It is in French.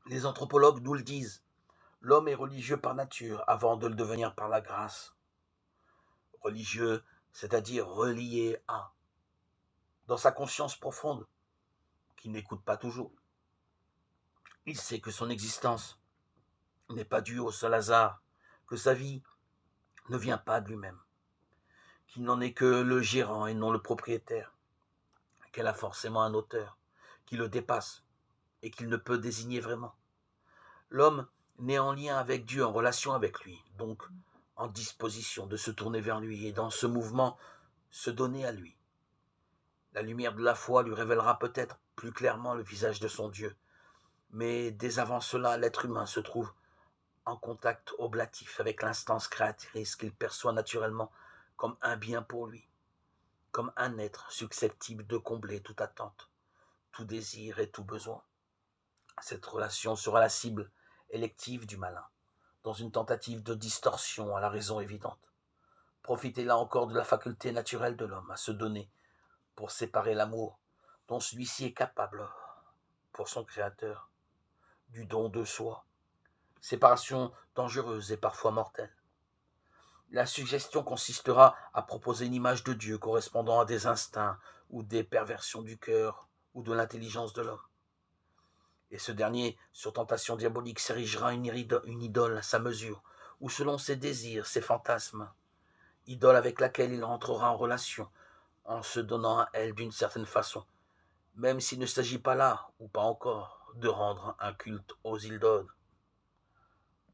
Les anthropologues nous le disent. L'homme est religieux par nature avant de le devenir par la grâce. Religieux, c'est-à-dire relié à, dans sa conscience profonde, qui n'écoute pas toujours. Il sait que son existence n'est pas due au seul hasard, que sa vie ne vient pas de lui-même, qu'il n'en est que le gérant et non le propriétaire, qu'elle a forcément un auteur, qui le dépasse et qu'il ne peut désigner vraiment. L'homme n'est en lien avec Dieu, en relation avec lui, donc en disposition de se tourner vers lui et dans ce mouvement se donner à lui. La lumière de la foi lui révélera peut-être plus clairement le visage de son Dieu, mais dès avant cela, l'être humain se trouve en contact oblatif avec l'instance créatrice qu'il perçoit naturellement comme un bien pour lui, comme un être susceptible de combler toute attente, tout désir et tout besoin. Cette relation sera la cible élective du malin, dans une tentative de distorsion à la raison évidente. Profitez là encore de la faculté naturelle de l'homme à se donner pour séparer l'amour dont celui-ci est capable pour son Créateur, du don de soi, séparation dangereuse et parfois mortelle. La suggestion consistera à proposer une image de Dieu correspondant à des instincts ou des perversions du cœur ou de l'intelligence de l'homme. Et ce dernier, sur tentation diabolique, s'érigera une idole à sa mesure, ou selon ses désirs, ses fantasmes, idole avec laquelle il entrera en relation, en se donnant à elle d'une certaine façon, même s'il ne s'agit pas là, ou pas encore, de rendre un culte aux idoles.